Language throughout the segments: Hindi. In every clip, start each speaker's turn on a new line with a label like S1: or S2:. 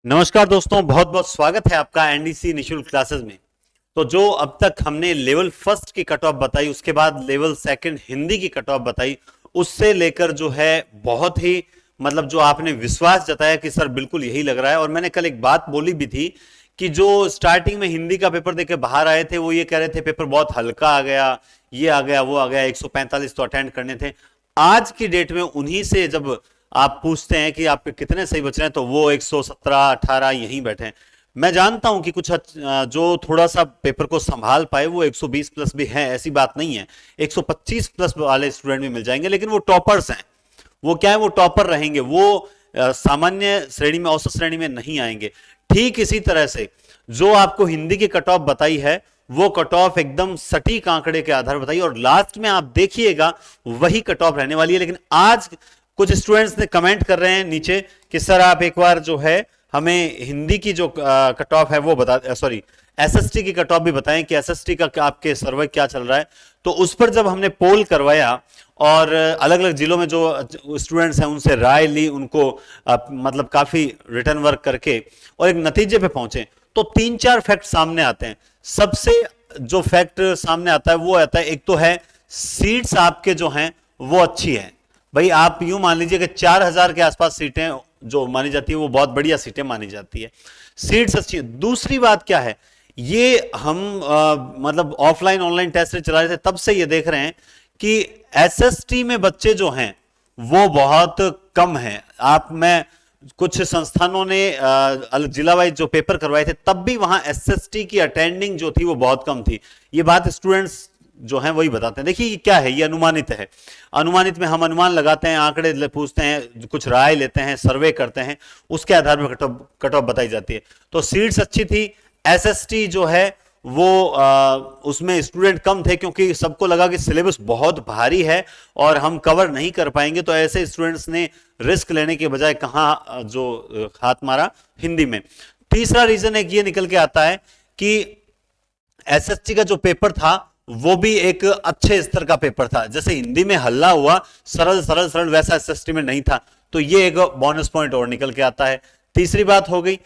S1: नमस्कार दोस्तों, बहुत बहुत स्वागत है आपका एनडीसी निशुल्क क्लासेस में। तो जो अब तक हमने लेवल फर्स्ट की कट ऑफ बताई, उसके बाद लेवल सेकंड हिंदी की कट ऑफ बताई, उससे लेकर जो है बहुत ही मतलब जो आपने विश्वास जताया कि सर बिल्कुल यही लग रहा है। और मैंने कल एक बात बोली भी थी कि जो स्टार्टिंग में हिंदी का पेपर देके बाहर आए थे वो ये कह रहे थे पेपर बहुत हल्का आ गया, ये आ गया, वो आ गया, 145 तो अटेंड करने थे। आज की डेट में उन्हीं से जब आप पूछते हैं कि आपके कितने सही बच रहे हैं तो वो 117 18 यहीं बैठे हैं। मैं जानता हूं कि कुछ जो थोड़ा सा पेपर को संभाल पाए वो 120 प्लस भी है, ऐसी बात नहीं है। 125 प्लस वाले स्टूडेंट भी मिल जाएंगे, लेकिन वो टॉपर्स हैं। वो क्या है, वो टॉपर रहेंगे, वो सामान्य श्रेणी में, औसत श्रेणी में नहीं आएंगे। ठीक इसी तरह से जो आपको हिंदी की कट ऑफ बताई है वो कट ऑफ एकदम सटीक आंकड़े के आधार बताई, और लास्ट में आप देखिएगा वही कट ऑफ रहने वाली है। लेकिन आज कुछ स्टूडेंट्स ने कमेंट कर रहे हैं नीचे कि सर आप एक बार जो है हमें हिंदी की जो कट ऑफ है वो बता, सॉरी एसएसटी की कट ऑफ भी बताएं कि एसएसटी का आपके सर्वे क्या चल रहा है। तो उस पर जब हमने पोल करवाया और अलग अलग जिलों में जो स्टूडेंट्स हैं उनसे राय ली, उनको मतलब काफी रिटर्न वर्क करके और एक नतीजे पे पहुंचे, तो तीन चार फैक्ट सामने आते हैं। सबसे जो फैक्ट सामने आता है वो आता है, एक तो है सीट्स आपके जो हैं वो अच्छी है। भाई आप यूं मान लीजिए कि 4000 के आसपास सीटें जो मानी जाती है वो बहुत बढ़िया सीटें मानी जाती है, सीट्स अच्छी है। दूसरी बात क्या है, ये हम मतलब ऑफलाइन ऑनलाइन टेस्ट चला रहे थे तब से ये देख रहे हैं कि एसएसटी में बच्चे जो हैं वो बहुत कम हैं। मैं कुछ संस्थानों ने जिला वाइज जो पेपर करवाए थे तब भी वहां एसएसटी की अटेंडिंग जो थी वो बहुत कम थी। ये बात स्टूडेंट्स जो हैं वही बताते हैं। देखिए ये क्या है, ये अनुमानित है। अनुमानित में हम अनुमान लगाते हैं, आंकड़े पूछते हैं, कुछ राय लेते हैं, सर्वे करते हैं, उसके आधार पर कट ऑफ बताई जाती है। तो सीट्स अच्छी थी। एसएसटी जो है वो उसमें स्टूडेंट कम थे क्योंकि सबको लगा कि सिलेबस बहुत भारी है और हम कवर नहीं कर पाएंगे, तो ऐसे स्टूडेंट्स ने रिस्क लेने के बजाय कहां जो हाथ मारा, हिंदी में। तीसरा रीजन एक ये निकल के आता है कि एसएसटी का जो पेपर था वो भी एक अच्छे स्तर का पेपर था। जैसे हिंदी में हल्ला हुआ, सरल सरल सरल, वैसा एसएसटी में नहीं था, तो ये एक बोनस पॉइंट और निकल के आता है। तीसरी बात हो गई।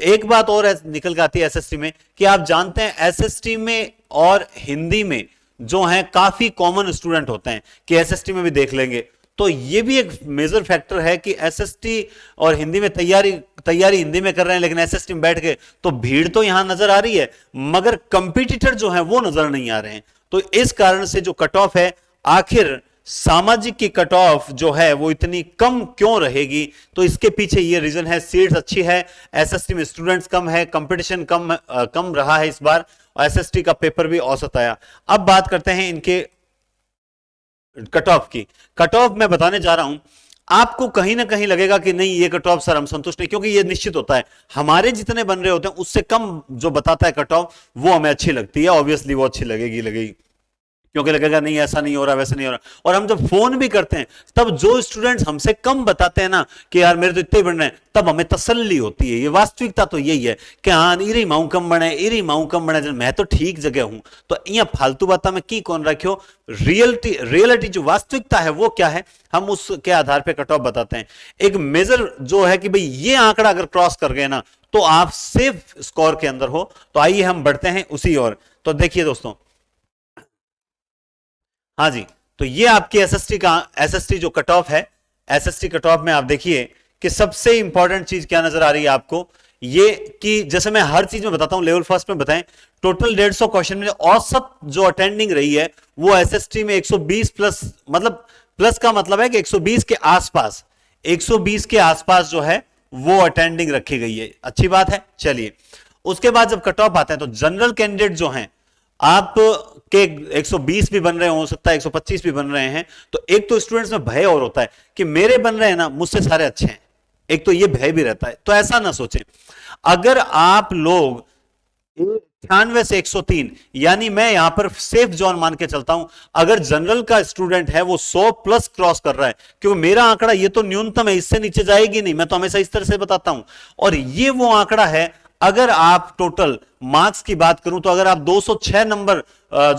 S1: एक बात और निकल के आती है एसएसटी में कि आप जानते हैं एसएसटी में और हिंदी में जो है काफी कॉमन स्टूडेंट होते हैं, कि एसएसटी में भी देख लेंगे। तो ये भी एक मेजर फैक्टर है कि एसएसटी और हिंदी में तैयारी हिंदी में कर रहे हैं, लेकिन एसएसटी में बैठ के तो भीड़ तो यहां नजर आ रही है मगर कंपटीटर जो है वो नजर नहीं आ रहे हैं। तो इस कारण से जो कट ऑफ है, आखिर सामाजिक की कट ऑफ जो है वो इतनी कम क्यों रहेगी, तो इसके पीछे ये रीजन है। सीट्स अच्छी है, एसएसटी में स्टूडेंट्स कम है, कंपटीशन कम रहा है इस बार, और एसएसटी का पेपर भी औसत आया। अब बात करते हैं इनके कट ऑफ की। कट ऑफ मैं बताने जा रहा हूं, आपको कहीं ना कहीं लगेगा कि नहीं ये कट ऑफ सर हम संतुष्ट नहीं, क्योंकि ये निश्चित होता है हमारे जितने बन रहे होते हैं उससे कम जो बताता है कट ऑफ वो हमें अच्छी लगती है। ऑब्वियसली वो अच्छी लगेगी, क्योंकि लगेगा नहीं ऐसा नहीं हो रहा, वैसा नहीं हो रहा। और हम जब फोन भी करते हैं तब जो स्टूडेंट्स हमसे कम बताते हैं ना कि यार मेरे तो इतने बन रहे हैं, तब हमें तसल्ली होती है। ये वास्तविकता तो यही है कि हाँ इरी माऊ कम बने, मैं तो ठीक जगह हूं। तो यहाँ फालतू बात में की कौन रखियो, रियलिटी जो वास्तविकता है वो क्या है, हम उसके आधार पर कट ऑफ बताते हैं। एक मेजर जो है कि भाई ये आंकड़ा अगर क्रॉस कर गए ना तो आप सेफ स्कोर के अंदर हो। तो आइए हम बढ़ते हैं उसी ओर। तो देखिए दोस्तों, हाँ जी, तो ये आपकी एसएसटी जो कट ऑफ है, एसएसटी कट ऑफ में आप देखिए कि सबसे इंपॉर्टेंट चीज क्या नजर आ रही है आपको, ये कि जैसे मैं हर चीज में बताता हूं, लेवल फर्स्ट में बताएं, टोटल 150 क्वेश्चन में औसत जो अटेंडिंग रही है वो एसएसटी में 120 प्लस, मतलब प्लस का मतलब है कि 120 के आसपास, 120 के आसपास जो है वो अटेंडिंग रखी गई है। अच्छी बात है। चलिए उसके बाद जब कट ऑफ आते हैं तो जनरल कैंडिडेट जो हैं आप के 120 भी बन रहे हो सकता है 125 भी बन रहे हैं, तो एक तो स्टूडेंट्स में भय और होता है कि मेरे बन रहे हैं ना, मुझसे सारे अच्छे हैं, एक तो ये भय भी रहता है। तो ऐसा ना सोचें, अगर आप लोग 98 से 103, यानी मैं यहां पर सेफ जोन मान के चलता हूं, अगर जनरल का स्टूडेंट है वो 100 प्लस क्रॉस कर रहा है, क्योंकि मेरा आंकड़ा ये तो न्यूनतम है, इससे नीचे जाएगी नहीं, मैं तो हमेशा इस तरह से बताता हूं। और ये वो आंकड़ा है, अगर आप टोटल मार्क्स की बात करूं तो अगर आप 206 नंबर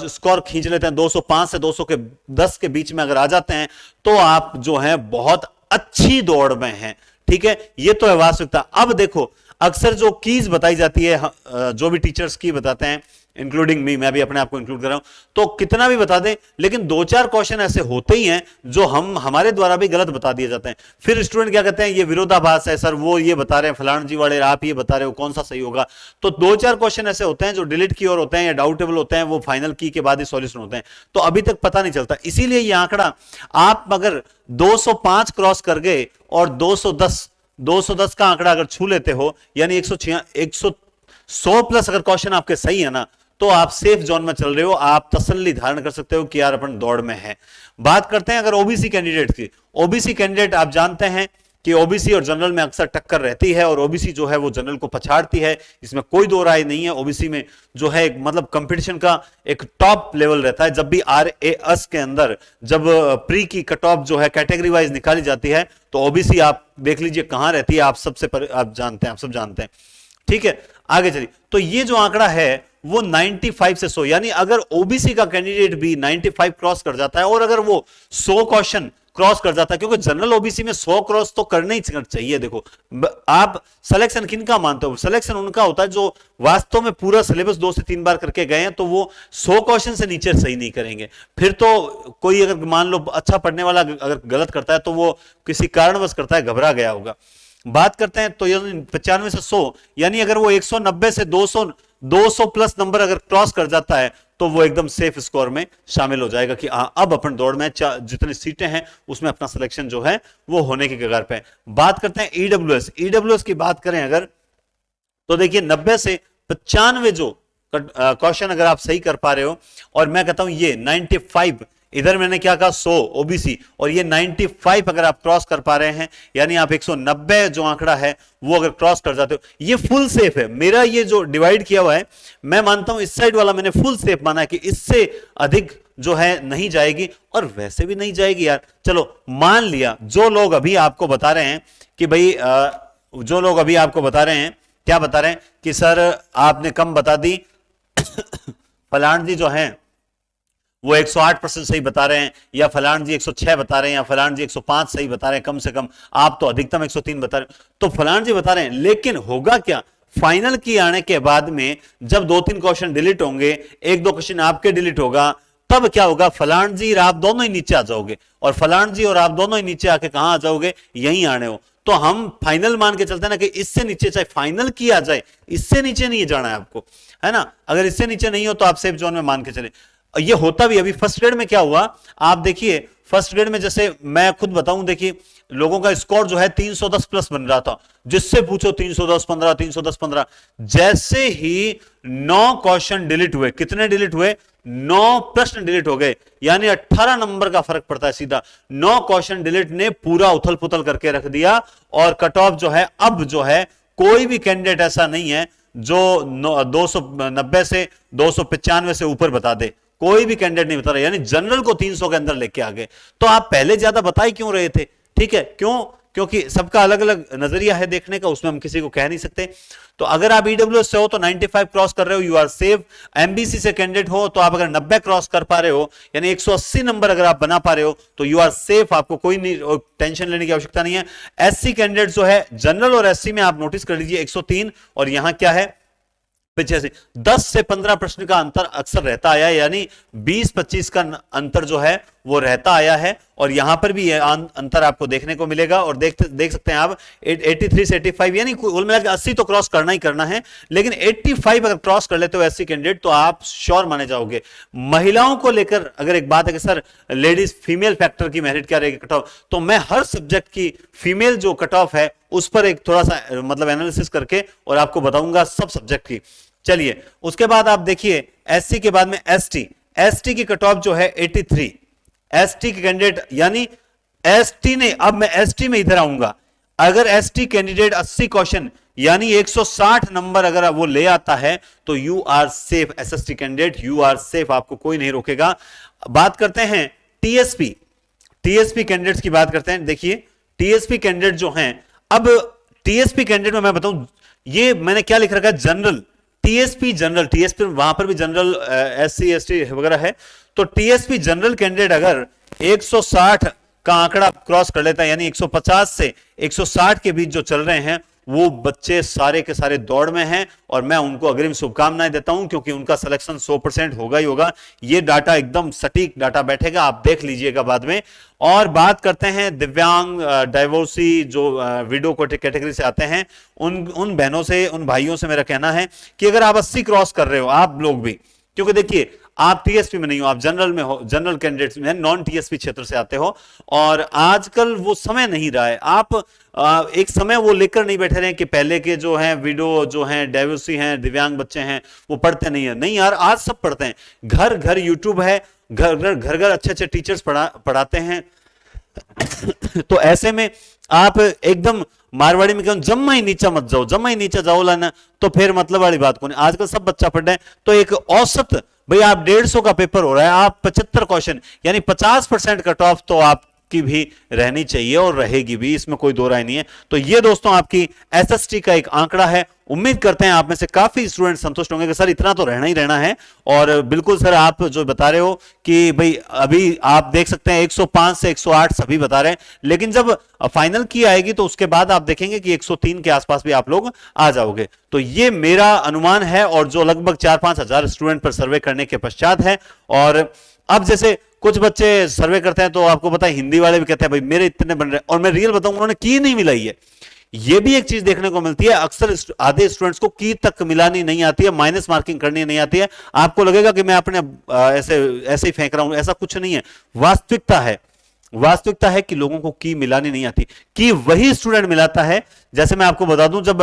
S1: स्कोर खींच लेते हैं, 205 से 210 के बीच में अगर आ जाते हैं, तो आप जो है बहुत अच्छी दौड़ में हैं। ठीक है, ये तो है वास्तविकता। अब देखो, अक्सर जो कीज बताई जाती है, जो भी टीचर्स की बताते हैं, इंक्लूडिंग मी, मैं भी अपने आप को इंक्लूड कर रहा हूं, तो कितना भी बता दें, लेकिन 2-4 क्वेश्चन ऐसे होते ही हैं जो हमारे द्वारा भी गलत बता दिए जाते हैं। फिर स्टूडेंट क्या कहते हैं, ये विरोधाभास है सर, वो ये बता रहे हैं फलान जी वाले, आप ये बता रहे हो, कौन सा सही होगा। तो 2-4 क्वेश्चन ऐसे होते हैं जो डिलीट की ओर होते हैं या डाउटेबल होते हैं, वो फाइनल की के बाद ही सॉल्यूशन होते हैं, तो अभी तक पता नहीं चलता। इसीलिए ये आंकड़ा, आप अगर 205 क्रॉस कर गए और 210 का आंकड़ा अगर छू लेते हो, यानी 100 प्लस अगर क्वेश्चन आपके सही है ना, तो आप सेफ जोन में चल रहे हो, आप तसल्ली धारण कर सकते हो कि यार अपन दौड़ में है। बात करते हैं अगर ओबीसी कैंडिडेट की। ओबीसी कैंडिडेट आप जानते हैं कि ओबीसी और जनरल में अक्सर टक्कर रहती है, और ओबीसी जो है वो जनरल को पछाड़ती है, इसमें कोई दो राय नहीं है। ओबीसी में जो है मतलब कंपटीशन का एक टॉप लेवल रहता है। जब भी RAS के अंदर जब प्री की कट ऑफ जो है कैटेगरी वाइज निकाली जाती है, तो ओबीसी आप देख लीजिए कहां रहती है, आप आप जानते हैं, आप सब जानते हैं। ठीक है, आगे चलिए। तो ये जो आंकड़ा है वो 95 से 100, यानी अगर ओबीसी का कैंडिडेट भी 95 क्रॉस कर जाता है, और अगर वो 100 क्वेश्चन क्रॉस कर जाता है, क्योंकि जनरल ओबीसी में 100 क्रॉस तो करना ही चाहिए। देखो, आप सिलेक्शन किनका मानते हो? सिलेक्शन उनका होता है जो वास्तव में पूरा सिलेबस 2 से 3 बार करके गए हैं, तो वो 100 क्वेश्चन से नीचे सही नहीं करेंगे। फिर तो कोई अगर मान लो अच्छा पढ़ने वाला अगर गलत करता है, तो वो किसी कारणवश करता है, घबरा गया होगा। बात करते हैं तो 95 से 100, यानी अगर वो 190 से 200 प्लस नंबर अगर क्रॉस कर जाता है, तो वो एकदम सेफ स्कोर में शामिल हो जाएगा कि अब अपन दौड़ में जितनी सीटें हैं उसमें अपना सिलेक्शन जो है वो होने की कगार पे है। बात करते हैं ईडब्ल्यूएस की बात करें अगर, तो देखिए 90 से 95 जो क्वेश्चन अगर आप सही कर पा रहे हो, और मैं कहता हूं ये 95, इधर मैंने क्या कहा 100 ओबीसी, और ये 95 अगर आप क्रॉस कर पा रहे हैं, यानी आप 190 जो आंकड़ा है वो अगर क्रॉस कर जाते हो, ये फुल सेफ है। मेरा ये जो डिवाइड किया हुआ है, मैं मानता हूं इस साइड वाला मैंने फुल सेफ माना है कि इससे अधिक जो है नहीं जाएगी, और वैसे भी नहीं जाएगी यार। चलो मान लिया जो लोग अभी आपको बता रहे हैं कि भाई जो लोग अभी आपको बता रहे हैं, क्या बता रहे हैं कि सर आपने कम बता दी, फलान जी जो हैं वो 108% सही बता रहे हैं, या फलान जी 106 बता रहे हैं, या फलान जी 105 सही बता रहे हैं, कम से कम आप तो अधिकतम 103 बता रहे हैं, तो फलान जी बता रहे हैं। लेकिन होगा क्या, फाइनल की आने के बाद में जब 2-3 क्वेश्चन डिलीट होंगे, 1-2 क्वेश्चन आपके डिलीट होगा, तब क्या होगा, फलान जी और आप दोनों ही नीचे आ जाओगे, और फलान जी और आप दोनों ही नीचे आके कहां आ जाओगे, यहीं आने हो। तो हम फाइनल मान के चलते हैं ना कि इससे नीचे चाहे फाइनल किया जाए, इससे नीचे नहीं जाना है आपको, है ना। अगर इससे नीचे नहीं हो तो आप सेफ जोन में मान के चले। ये होता भी, अभी फर्स्ट ग्रेड में क्या हुआ आप देखिए, फर्स्ट ग्रेड में जैसे मैं खुद बताऊं, देखिए लोगों का स्कोर जो है 310 प्लस बन रहा था, जिससे पूछो 310 15 310 15। जैसे ही 9 क्वेश्चन डिलीट हुए, कितने डिलीट हुए, 9 प्रश्न डिलीट हो गए, यानी 18 नंबर का फर्क पड़ता है सीधा। 9 क्वेश्चन डिलीट ने पूरा उथल पुथल करके रख दिया, और कट ऑफ जो है अब जो है कोई भी कैंडिडेट ऐसा नहीं है जो 290 से 295 से ऊपर बता दे, कोई भी कैंडिडेट नहीं बता रहा, यानी जनरल को 300 के अंदर लेके आ गए। तो आप पहले ज्यादा बता ही क्यों रहे थे? ठीक है, क्यों? क्योंकि सबका अलग अलग नजरिया है देखने का, उसमें हम किसी को कह नहीं सकते। तो अगर आप ईडब्ल्यूएस से हो तो 95 क्रॉस कर रहे हो, यू आर सेफ। एमबीसी से कैंडिडेट हो तो आप अगर 90 क्रॉस कर पा रहे हो, यानी 180 नंबर अगर आप बना पा रहे हो, तो यू आर सेफ, आपको कोई नहीं टेंशन लेने की आवश्यकता नहीं है। एससी कैंडिडेट जो है, जनरल और एससी में आप नोटिस कर लीजिए 103, और यहां क्या है 85। 10 से 15 प्रश्न का अंतर अक्सर रहता आया है, यानी 20-25 का अंतर जो है वो रहता आया है, और यहां पर भी यह अंतर आपको देखने को मिलेगा। और देख सकते हैं आप 83 से 85, यानी कुल मिलाकर 80 तो क्रॉस करना ही करना है, लेकिन 85 अगर क्रॉस कर लेते हो एससी कैंडिडेट, तो आप श्योर माने जाओगे। महिलाओं को लेकर अगर एक बात है कि सर लेडीज फीमेल फैक्टर की मेरिट क्या रहेगी कट ऑफ, तो मैं हर सब्जेक्ट की फीमेल जो कट ऑफ है उस पर एक थोड़ा सा मतलब एनालिसिस करके और आपको बताऊंगा सब सब्जेक्ट की। चलिए उसके बाद आप देखिए एससी के बाद में एसटी की कट ऑफ जो है 83। एसटी के कैंडिडेट, यानी एसटी ने, अब मैं एसटी में इधर आऊंगा, अगर एसटी कैंडिडेट 80 क्वेश्चन यानी 160 नंबर अगर वो ले आता है, तो you are safe. SST candidate you are safe, आपको कोई नहीं रोकेगा। बात करते हैं टीएसपी कैंडिडेट्स की बात करते हैं। देखिए टीएसपी कैंडिडेट जो हैं, अब टीएसपी कैंडिडेट में मैं बताऊं, ये मैंने क्या लिख रखा है, जनरल टीएसपी वहां पर भी जनरल एससी एसटी वगैरह है। तो टीएसपी जनरल कैंडिडेट अगर 160 का आंकड़ा क्रॉस कर लेता है, यानी 150 से 160 के बीच जो चल रहे हैं, वो बच्चे सारे के सारे दौड़ में हैं और मैं उनको अग्रिम शुभकामनाएं देता हूं, क्योंकि उनका सिलेक्शन 100% होगा ही होगा। ये डाटा एकदम सटीक डाटा बैठेगा, आप देख लीजिएगा बाद में। और बात करते हैं दिव्यांग, डाइवोर्सी, जो विडो कैटेगरी से आते हैं, उन बहनों से, उन भाइयों से मेरा कहना है कि अगर आप 80 क्रॉस कर रहे हो, आप लोग भी, क्योंकि देखिए आप टीएसपी में नहीं हो, आप जनरल में हो, जनरल कैंडिडेट्स में, नॉन टीएसपी क्षेत्र से आते हो, और आजकल वो समय नहीं रहा है। आप एक समय वो लेकर नहीं बैठे रहे कि पहले के जो हैं विडो, जो हैं डाइवोर्सी हैं, दिव्यांग बच्चे हैं, वो पढ़ते नहीं है। नहीं यार, आज सब पढ़ते हैं, घर घर यूट्यूब है, घर घर अच्छे अच्छे टीचर्स पढ़ाते हैं। तो ऐसे में आप एकदम मारवाड़ी में क्यों जम्मा ही नीचा मत जाओ, जम्मा ही नीचा जाओ लाना, तो फिर मतलब वाली बात कौन है। आजकल सब बच्चा पढ़ रहे हैं, तो एक औसत भाई आप 150 का पेपर हो रहा है, आप 75 क्वेश्चन यानी 50% कट ऑफ तो आपकी भी रहनी चाहिए और रहेगी भी, इसमें कोई दो राय नहीं है। तो ये दोस्तों आपकी एसएसटी का एक आंकड़ा है। उम्मीद करते हैं आप में से काफी स्टूडेंट संतुष्ट होंगे कि सर इतना तो रहना ही रहना है। और बिल्कुल सर, आप जो बता रहे हो कि भाई अभी आप देख सकते हैं 105 से 108 सभी बता रहे हैं, लेकिन जब फाइनल की आएगी तो उसके बाद आप देखेंगे कि 103 के आसपास भी आप लोग आ जाओगे। तो ये मेरा अनुमान है, और जो लगभग 4-5 हजार स्टूडेंट पर सर्वे करने के पश्चात है। और अब जैसे कुछ बच्चे सर्वे करते हैं तो आपको पता है हिंदी वाले भी कहते हैं भाई मेरे इतने बन रहे हैं, और मैं रियल बताऊं उन्होंने की नहीं मिलाई है। ये भी एक चीज देखने को मिलती है, अक्सर आधे स्टूडेंट्स को की तक मिलानी नहीं आती है, माइनस मार्किंग करनी नहीं आती है। आपको लगेगा कि मैं अपने ऐसे ऐसे ही फेंक रहा हूं, ऐसा कुछ नहीं है। वास्तविकता है कि लोगों को की मिलानी नहीं आती, की वही स्टूडेंट मिलाता है। जैसे मैं आपको बता दूं, जब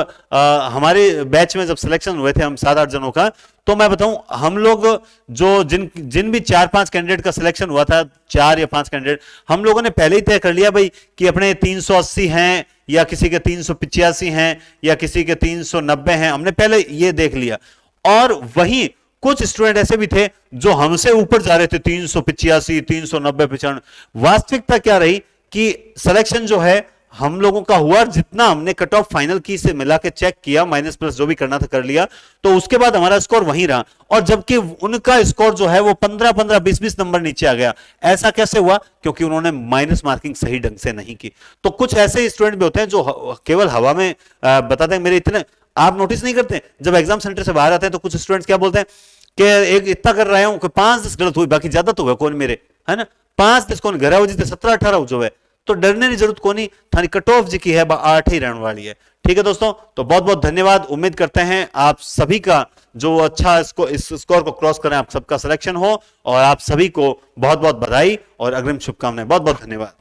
S1: हमारे बैच में जब सिलेक्शन हुए थे हम 7-8 जनों का, तो मैं बताऊं हम लोग जो जिन भी 4-5 कैंडिडेट का सिलेक्शन हुआ था, 4 या 5 कैंडिडेट, हम लोगों ने पहले ही तय कर लिया भाई कि अपने 380 हैं, या किसी के 385 हैं, या किसी के 390 हैं, हमने पहले ये देख लिया। और वहीं कुछ स्टूडेंट ऐसे भी थे जो हमसे ऊपर जा रहे थे, 385, 390, 95। वास्तविकता क्या रही कि सिलेक्शन जो है हम लोगों का हुआ, जितना हमने कट ऑफ फाइनल की से मिला के चेक किया, माइनस प्लस जो भी करना था कर लिया, तो उसके बाद हमारा स्कोर वहीं रहा। और जबकि उनका स्कोर जो है वो 15-15, 20-20 नंबर नीचे आ गया। ऐसा कैसे हुआ? क्योंकि उन्होंने माइनस मार्किंग सही ढंग से नहीं की। तो कुछ ऐसे स्टूडेंट भी होते हैं जो केवल हवा में बताते हैं मेरे इतने। आप नोटिस नहीं करते जब एग्जाम सेंटर से बाहर आते हैं तो कुछ स्टूडेंट्स क्या बोलते हैं कि एक इतना कर रहा हूं कि 5-10 गलत हुई, बाकी ज्यादा तो हुआ कौन मेरे, है ना, 5-10 कौन घर जितने 17-18 जो है, तो डरने की जरूरत को नहीं, थानी कट ऑफ जी की है 8 ही रहने वाली है। ठीक है दोस्तों, तो बहुत बहुत धन्यवाद। उम्मीद करते हैं आप सभी का जो अच्छा इस स्कोर को क्रॉस करें, आप सबका सिलेक्शन हो, और आप सभी को बहुत बहुत बधाई और अग्रिम शुभकामनाएं। बहुत बहुत धन्यवाद।